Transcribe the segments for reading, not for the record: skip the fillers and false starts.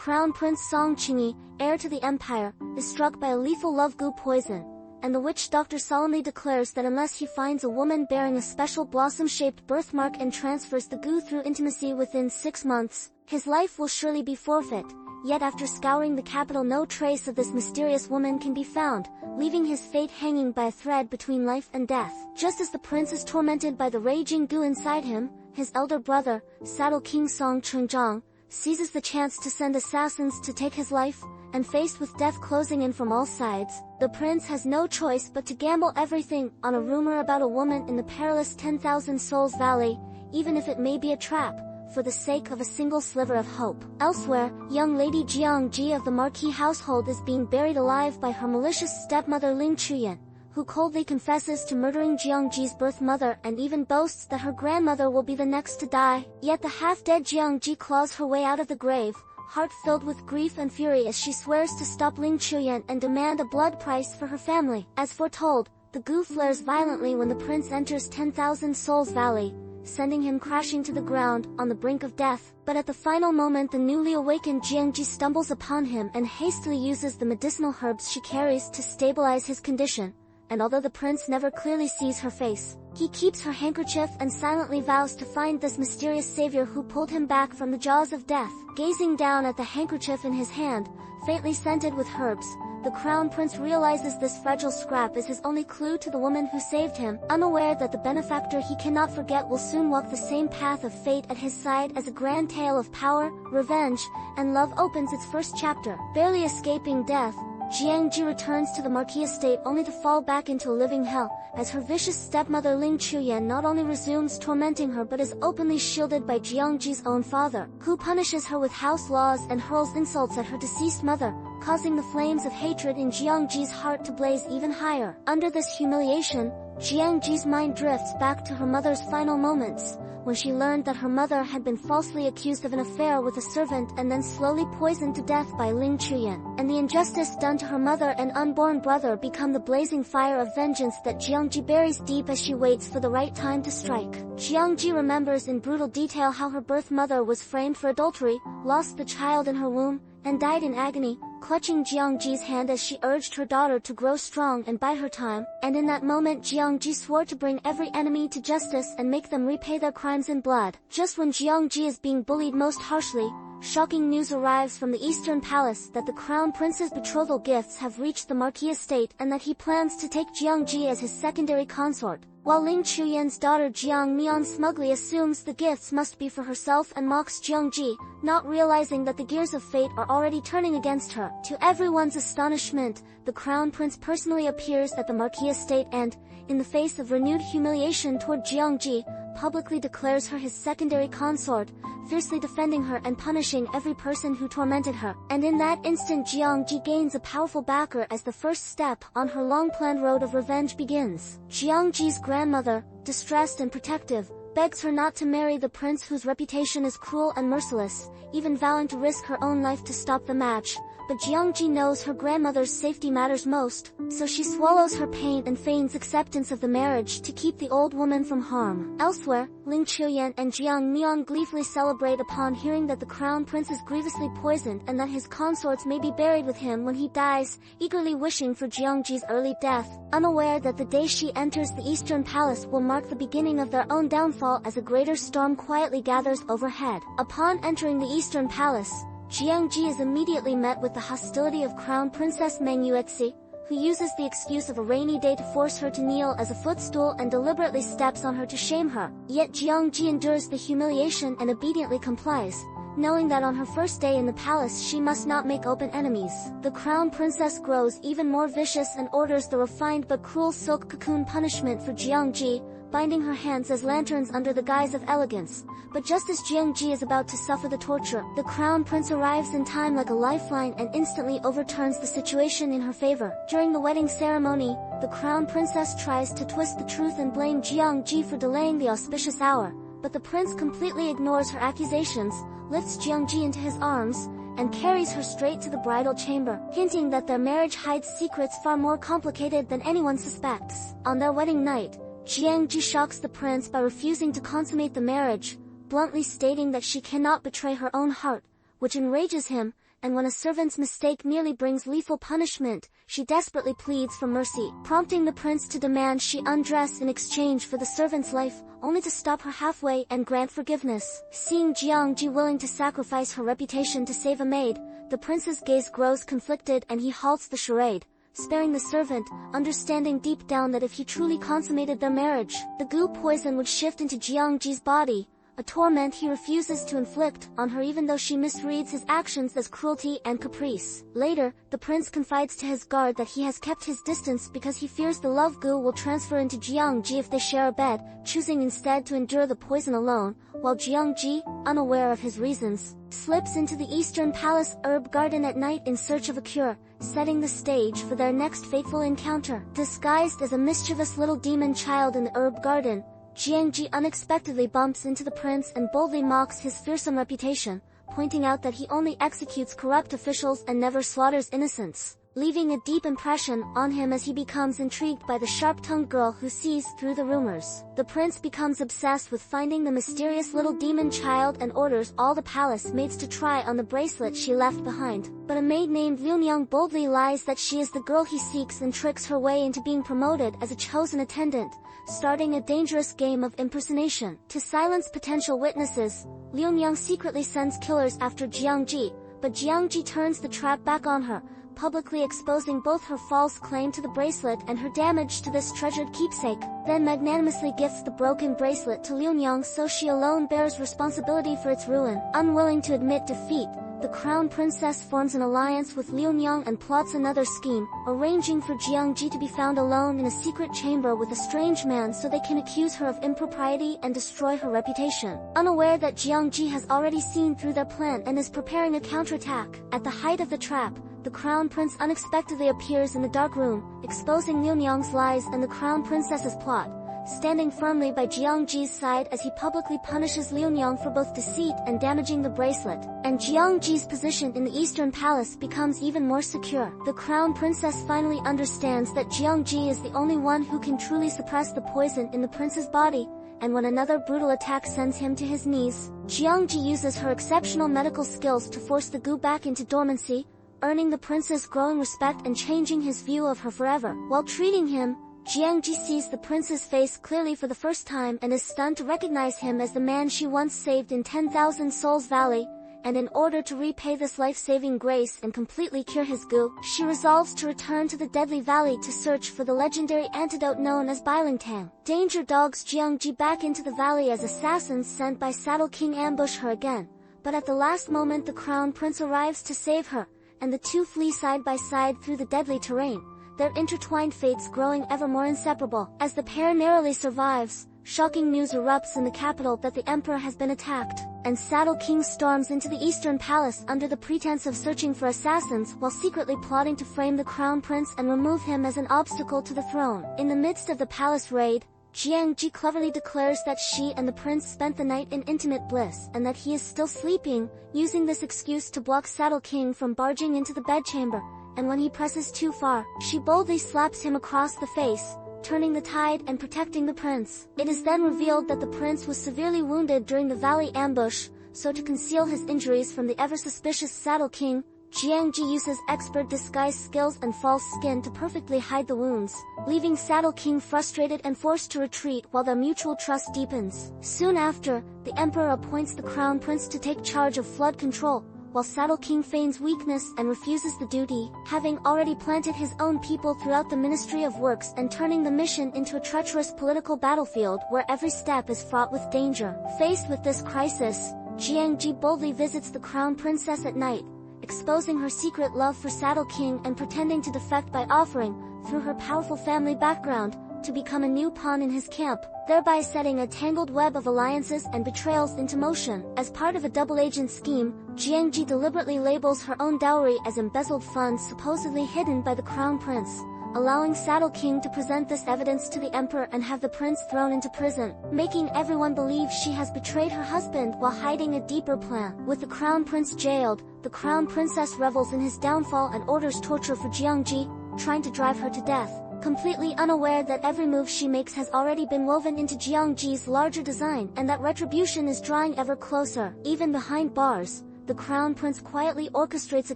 Crown Prince Song Chengyin, heir to the empire, is struck by a lethal love goo poison, and the witch doctor solemnly declares that unless he finds a woman bearing a special blossom-shaped birthmark and transfers the goo through intimacy within 6 months, his life will surely be forfeit. Yet after scouring the capital, no trace of this mysterious woman can be found, leaving his fate hanging by a thread between life and death. Just as the prince is tormented by the raging goo inside him, his elder brother, Saddle King Song Chengyin, seizes the chance to send assassins to take his life, and faced with death closing in from all sides, the prince has no choice but to gamble everything on a rumor about a woman in the perilous 10,000 Souls Valley, even if it may be a trap, for the sake of a single sliver of hope. Elsewhere, young lady Jiang Zhi of the Marquis household is being buried alive by her malicious stepmother Ling Chuyan, who coldly confesses to murdering Jiang Zhi's birth mother and even boasts that her grandmother will be the next to die. Yet the half-dead Jiang Zhi claws her way out of the grave, heart filled with grief and fury as she swears to stop Ling Chuyan and demand a blood price for her family. As foretold, the goo flares violently when the prince enters 10,000 Souls Valley, sending him crashing to the ground on the brink of death. But at the final moment, the newly awakened Jiang Zhi stumbles upon him and hastily uses the medicinal herbs she carries to stabilize his condition, and although the prince never clearly sees her face, he keeps her handkerchief and silently vows to find this mysterious savior who pulled him back from the jaws of death. Gazing down at the handkerchief in his hand, faintly scented with herbs, the crown prince realizes this fragile scrap is his only clue to the woman who saved him, unaware that the benefactor he cannot forget will soon walk the same path of fate at his side as a grand tale of power, revenge, and love opens its first chapter. Barely escaping death, Jiang Zhi returns to the Marquis estate only to fall back into a living hell, as her vicious stepmother Ling Chuyan not only resumes tormenting her but is openly shielded by Jiang Zhi's own father, who punishes her with house laws and hurls insults at her deceased mother, causing the flames of hatred in Jiang Zhi's heart to blaze even higher. Under this humiliation, Jiang Zhi's mind drifts back to her mother's final moments, when she learned that her mother had been falsely accused of an affair with a servant and then slowly poisoned to death by Ling Chuyan, and the injustice done to her mother and unborn brother become the blazing fire of vengeance that Jiang Zhi buries deep as she waits for the right time to strike. Jiang Zhi remembers in brutal detail how her birth mother was framed for adultery, lost the child in her womb, and died in agony, clutching Jiang Zhi's hand as she urged her daughter to grow strong and bide her time. And in that moment, Jiang Zhi swore to bring every enemy to justice and make them repay their crimes in blood. Just when Jiang Zhi is being bullied most harshly, shocking news arrives from the Eastern Palace that the Crown Prince's betrothal gifts have reached the Marquis estate and that he plans to take Jiang Zhi as his secondary consort. While Ling Chuyan's daughter Jiang Mian smugly assumes the gifts must be for herself and mocks Jiang Zhi, not realizing that the gears of fate are already turning against her. To everyone's astonishment, the Crown Prince personally appears at the Marquis estate and, in the face of renewed humiliation toward Jiang Zhi, publicly declares her his secondary consort, fiercely defending her and punishing every person who tormented her. And in that instant, Jiang Zhi gains a powerful backer as the first step on her long-planned road of revenge begins. Jiang Zhi's grandmother, distressed and protective, begs her not to marry the prince whose reputation is cruel and merciless, even vowing to risk her own life to stop the match. But Jiang Zhi knows her grandmother's safety matters most, so she swallows her pain and feigns acceptance of the marriage to keep the old woman from harm. Elsewhere, Ling Chuyan and Jiang Mian gleefully celebrate upon hearing that the crown prince is grievously poisoned and that his consorts may be buried with him when he dies, eagerly wishing for Jiang Zhi's early death, unaware that the day she enters the Eastern Palace will mark the beginning of their own downfall as a greater storm quietly gathers overhead. Upon entering the Eastern Palace, Jiang Zhi is immediately met with the hostility of Crown Princess Meng Yuexi, who uses the excuse of a rainy day to force her to kneel as a footstool and deliberately steps on her to shame her. Yet Jiang Zhi endures the humiliation and obediently complies, knowing that on her first day in the palace she must not make open enemies. The crown princess grows even more vicious and orders the refined but cruel silk cocoon punishment for Jiang Zhi, binding her hands as lanterns under the guise of elegance. But just as Jiang Zhi is about to suffer the torture, the crown prince arrives in time like a lifeline and instantly overturns the situation in her favor. During the wedding ceremony, the crown princess tries to twist the truth and blame Jiang Zhi for delaying the auspicious hour, but the prince completely ignores her accusations, lifts Jiang Zhi into his arms, and carries her straight to the bridal chamber, hinting that their marriage hides secrets far more complicated than anyone suspects. On their wedding night, Jiang Zhi shocks the prince by refusing to consummate the marriage, bluntly stating that she cannot betray her own heart, which enrages him, and when a servant's mistake nearly brings lethal punishment, she desperately pleads for mercy, prompting the prince to demand she undress in exchange for the servant's life, only to stop her halfway and grant forgiveness. Seeing Jiang Zhi willing to sacrifice her reputation to save a maid, the prince's gaze grows conflicted and he halts the charade, sparing the servant, understanding deep down that if he truly consummated their marriage, the goo poison would shift into Jiang Zhi's body, a torment he refuses to inflict on her even though she misreads his actions as cruelty and caprice. Later, the prince confides to his guard that he has kept his distance because he fears the love goo will transfer into Jiang Zhi if they share a bed, choosing instead to endure the poison alone, while Jiang Zhi, unaware of his reasons, slips into the Eastern Palace herb garden at night in search of a cure, setting the stage for their next fateful encounter. Disguised as a mischievous little demon child in the herb garden, Jiang Zhi unexpectedly bumps into the prince and boldly mocks his fearsome reputation, pointing out that he only executes corrupt officials and never slaughters innocents, leaving a deep impression on him as he becomes intrigued by the sharp-tongued girl who sees through the rumors. The prince becomes obsessed with finding the mysterious little demon child and orders all the palace maids to try on the bracelet she left behind. But a maid named Liunyang boldly lies that she is the girl he seeks and tricks her way into being promoted as a chosen attendant, starting a dangerous game of impersonation. To silence potential witnesses, Liunyang secretly sends killers after Jiang Zhi, but Jiang Zhi turns the trap back on her, publicly exposing both her false claim to the bracelet and her damage to this treasured keepsake, then magnanimously gifts the broken bracelet to Liunyang so she alone bears responsibility for its ruin. Unwilling to admit defeat, the crown princess forms an alliance with Liunyang and plots another scheme, arranging for Jiang Zhi to be found alone in a secret chamber with a strange man so they can accuse her of impropriety and destroy her reputation. Unaware that Jiang Zhi has already seen through their plan and is preparing a counterattack, at the height of the trap, the crown prince unexpectedly appears in the dark room, exposing Liunyang's lies and the crown princess's plot, standing firmly by Jiang Zhi's side as he publicly punishes Liunyang for both deceit and damaging the bracelet. And Jiang Zhi's position in the Eastern Palace becomes even more secure. The crown princess finally understands that Jiang Zhi is the only one who can truly suppress the poison in the prince's body, and when another brutal attack sends him to his knees, Jiang Zhi uses her exceptional medical skills to force the goo back into dormancy, earning the prince's growing respect and changing his view of her forever. While treating him, Jiang Zhi sees the prince's face clearly for the first time and is stunned to recognize him as the man she once saved in 10,000 Souls Valley, and in order to repay this life-saving grace and completely cure his goo, she resolves to return to the Deadly Valley to search for the legendary antidote known as Bilingtang. Danger dogs Jiang Zhi back into the valley as assassins sent by Saddle King ambush her again, but at the last moment the crown prince arrives to save her, and the two flee side by side through the deadly terrain, their intertwined fates growing ever more inseparable. As the pair narrowly survives, shocking news erupts in the capital that the emperor has been attacked, and Saddle King storms into the Eastern Palace under the pretense of searching for assassins while secretly plotting to frame the crown prince and remove him as an obstacle to the throne. In the midst of the palace raid, Jiang Zhi cleverly declares that she and the prince spent the night in intimate bliss and that he is still sleeping, using this excuse to block Saddle King from barging into the bedchamber, and when he presses too far, she boldly slaps him across the face, turning the tide and protecting the prince. It is then revealed that the prince was severely wounded during the valley ambush, so to conceal his injuries from the ever-suspicious Saddle King, Jiang Zhi uses expert disguise skills and false skin to perfectly hide the wounds, leaving Saddle King frustrated and forced to retreat while their mutual trust deepens. Soon after, the emperor appoints the crown prince to take charge of flood control, while Saddle King feigns weakness and refuses the duty, having already planted his own people throughout the Ministry of Works and turning the mission into a treacherous political battlefield where every step is fraught with danger. Faced with this crisis, Jiang Zhi boldly visits the crown princess at night, exposing her secret love for Saddle King and pretending to defect by offering, through her powerful family background, to become a new pawn in his camp, thereby setting a tangled web of alliances and betrayals into motion. As part of a double-agent scheme, Jiang Zhi deliberately labels her own dowry as embezzled funds supposedly hidden by the crown prince, allowing Saddle King to present this evidence to the emperor and have the prince thrown into prison, making everyone believe she has betrayed her husband while hiding a deeper plan. With the crown prince jailed, the crown princess revels in his downfall and orders torture for Jiang Zhi, trying to drive her to death, completely unaware that every move she makes has already been woven into Jiang Zhi's larger design and that retribution is drawing ever closer. Even behind bars, the Crown Prince quietly orchestrates a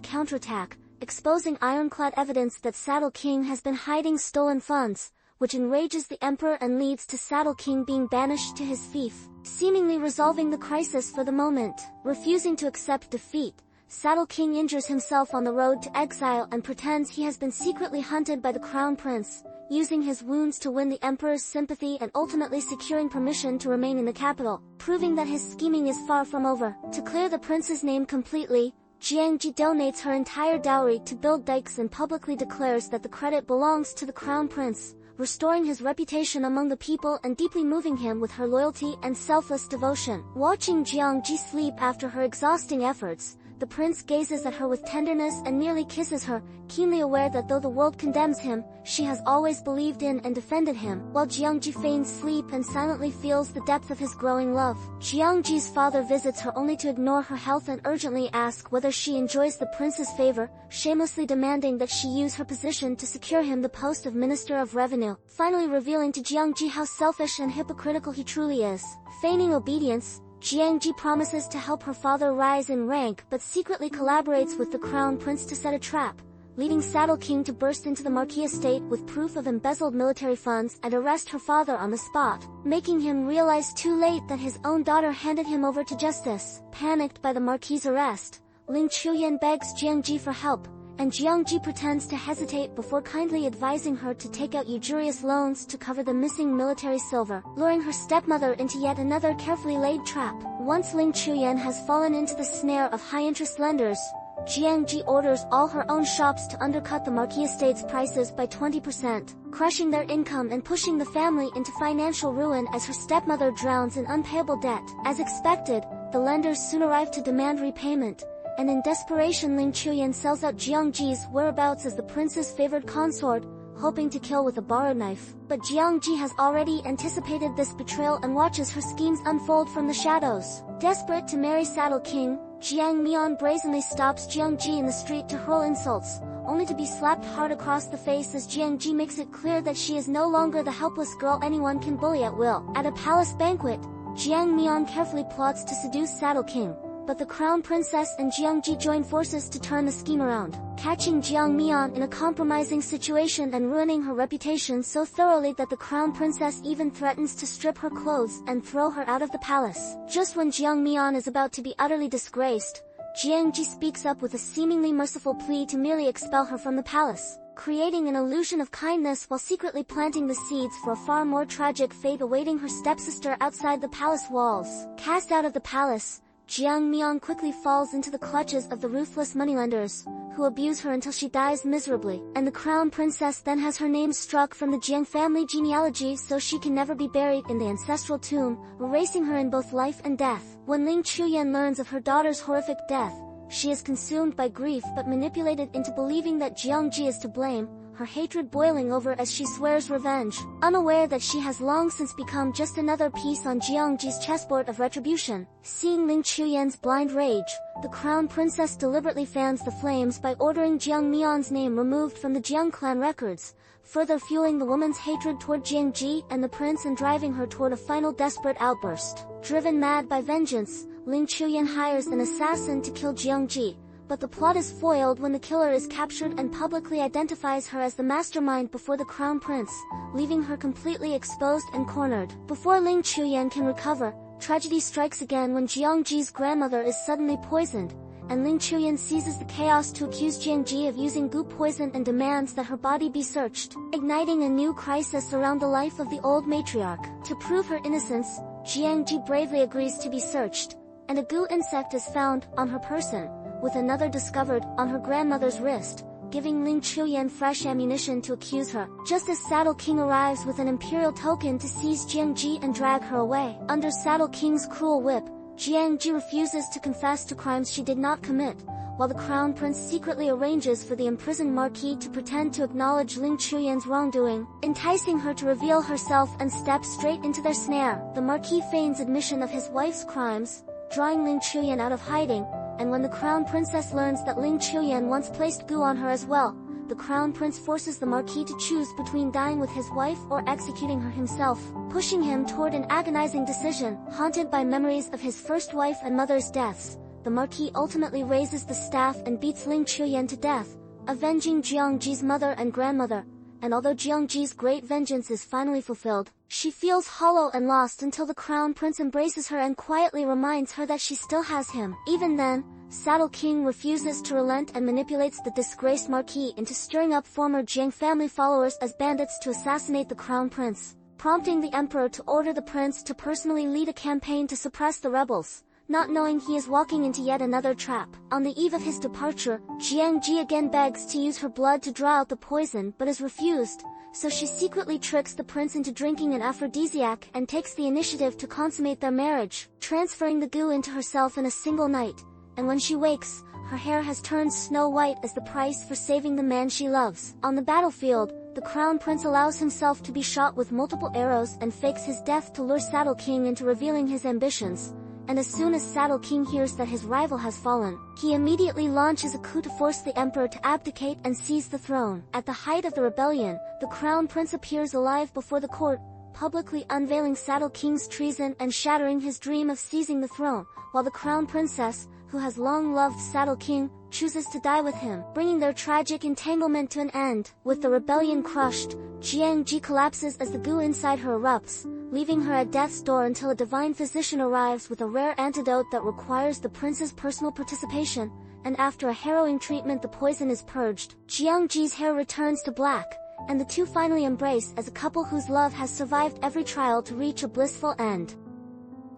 counterattack, exposing ironclad evidence that Saddle King has been hiding stolen funds, which enrages the Emperor and leads to Saddle King being banished to his fief, seemingly resolving the crisis for the moment. Refusing to accept defeat, Saddle King injures himself on the road to exile and pretends he has been secretly hunted by the Crown Prince, using his wounds to win the Emperor's sympathy and ultimately securing permission to remain in the capital, proving that his scheming is far from over. To clear the prince's name completely, Jiang Zhi donates her entire dowry to build dikes and publicly declares that the credit belongs to the Crown Prince, restoring his reputation among the people and deeply moving him with her loyalty and selfless devotion. Watching Jiang Zhi sleep after her exhausting efforts, the prince gazes at her with tenderness and nearly kisses her, keenly aware that though the world condemns him, she has always believed in and defended him. While Jiang Zhi feigns sleep and silently feels the depth of his growing love, Jiang Zhi's father visits her only to ignore her health and urgently ask whether she enjoys the prince's favor, shamelessly demanding that she use her position to secure him the post of Minister of Revenue, finally revealing to Jiang Zhi how selfish and hypocritical he truly is. Feigning obedience, Jiang Zhi promises to help her father rise in rank but secretly collaborates with the Crown Prince to set a trap, leading Saddle King to burst into the Marquis estate with proof of embezzled military funds and arrest her father on the spot, making him realize too late that his own daughter handed him over to justice. Panicked by the Marquis' arrest, Ling Chuyan begs Jiang Zhi for help, and Jiang Zhi pretends to hesitate before kindly advising her to take out usurious loans to cover the missing military silver, luring her stepmother into yet another carefully laid trap. Once Ling Chuyan has fallen into the snare of high-interest lenders, Jiang Zhi orders all her own shops to undercut the Marquis estate's prices by 20%, crushing their income and pushing the family into financial ruin as her stepmother drowns in unpayable debt. As expected, the lenders soon arrive to demand repayment, and in desperation Ling Chuyan sells out Jiang Zhi's whereabouts as the prince's favored consort, hoping to kill with a borrowed knife. But Jiang Zhi has already anticipated this betrayal and watches her schemes unfold from the shadows. Desperate to marry Saddle King, Jiang Mian brazenly stops Jiang Zhi in the street to hurl insults, only to be slapped hard across the face as Jiang Zhi makes it clear that she is no longer the helpless girl anyone can bully at will. At a palace banquet, Jiang Mian carefully plots to seduce Saddle King, but the Crown Princess and Jiang Zhi join forces to turn the scheme around, catching Jiang Mian in a compromising situation and ruining her reputation so thoroughly that the Crown Princess even threatens to strip her clothes and throw her out of the palace. Just when Jiang Mian is about to be utterly disgraced, Jiang Zhi speaks up with a seemingly merciful plea to merely expel her from the palace, creating an illusion of kindness while secretly planting the seeds for a far more tragic fate awaiting her stepsister outside the palace walls. Cast out of the palace, Jiang Mian quickly falls into the clutches of the ruthless moneylenders, who abuse her until she dies miserably, and the Crown Princess then has her name struck from the Jiang family genealogy so she can never be buried in the ancestral tomb, erasing her in both life and death. When Ling Chuyan learns of her daughter's horrific death, she is consumed by grief but manipulated into believing that Jiang Zhi is to blame, her hatred boiling over as she swears revenge, unaware that she has long since become just another piece on Jiang Zhi's chessboard of retribution. Seeing Ling Chuyan's blind rage, the Crown Princess deliberately fans the flames by ordering Jiang Mian's name removed from the Jiang clan records, further fueling the woman's hatred toward Jiang Zhi and the prince and driving her toward a final desperate outburst. Driven mad by vengeance, Ling Chuyan hires an assassin to kill Jiang Zhi, but the plot is foiled when the killer is captured and publicly identifies her as the mastermind before the Crown Prince, leaving her completely exposed and cornered. Before Ling Chuyan can recover, tragedy strikes again when Jiang Zhi's grandmother is suddenly poisoned, and Ling Chuyan seizes the chaos to accuse Jiang Zhi of using goo poison and demands that her body be searched, igniting a new crisis around the life of the old matriarch. To prove her innocence, Jiang Zhi bravely agrees to be searched, and a goo insect is found on her person, with another discovered on her grandmother's wrist, giving Ling Chuyan fresh ammunition to accuse her. Just as Saddle King arrives with an imperial token to seize Jiang Zhi and drag her away, under Saddle King's cruel whip, Jiang Zhi refuses to confess to crimes she did not commit, while the Crown Prince secretly arranges for the imprisoned Marquis to pretend to acknowledge Ling Chuyan's wrongdoing, enticing her to reveal herself and step straight into their snare. The Marquis feigns admission of his wife's crimes, drawing Ling Chuyan out of hiding, and when the Crown Princess learns that Ling Chuyan once placed goo on her as well, the Crown Prince forces the Marquis to choose between dying with his wife or executing her himself, pushing him toward an agonizing decision. Haunted by memories of his first wife and mother's deaths, the Marquis ultimately raises the staff and beats Ling Chuyan to death, avenging Jiang Zhi's mother and grandmother. And although Jiang Zhi's great vengeance is finally fulfilled, she feels hollow and lost until the Crown Prince embraces her and quietly reminds her that she still has him. Even then, Saddle King refuses to relent and manipulates the disgraced Marquis into stirring up former Jiang family followers as bandits to assassinate the Crown Prince, prompting the Emperor to order the prince to personally lead a campaign to suppress the rebels, not knowing he is walking into yet another trap. On the eve of his departure, Jiang Zhi again begs to use her blood to draw out the poison but is refused, so she secretly tricks the prince into drinking an aphrodisiac and takes the initiative to consummate their marriage, transferring the goo into herself in a single night. And when she wakes, her hair has turned snow white as the price for saving the man she loves. On the battlefield, the Crown Prince allows himself to be shot with multiple arrows and fakes his death to lure Saddle King into revealing his ambitions. And as soon as Saddle King hears that his rival has fallen, he immediately launches a coup to force the emperor to abdicate and seize the throne. At the height of the rebellion, the Crown Prince appears alive before the court, publicly unveiling Saddle King's treason and shattering his dream of seizing the throne, while the Crown Princess, who has long loved Saddle King, chooses to die with him, bringing their tragic entanglement to an end. With the rebellion crushed, Jiang Zhi collapses as the goo inside her erupts, leaving her at death's door until a divine physician arrives with a rare antidote that requires the prince's personal participation, and after a harrowing treatment the poison is purged. Jiang Zhi's hair returns to black, and the two finally embrace as a couple whose love has survived every trial to reach a blissful end.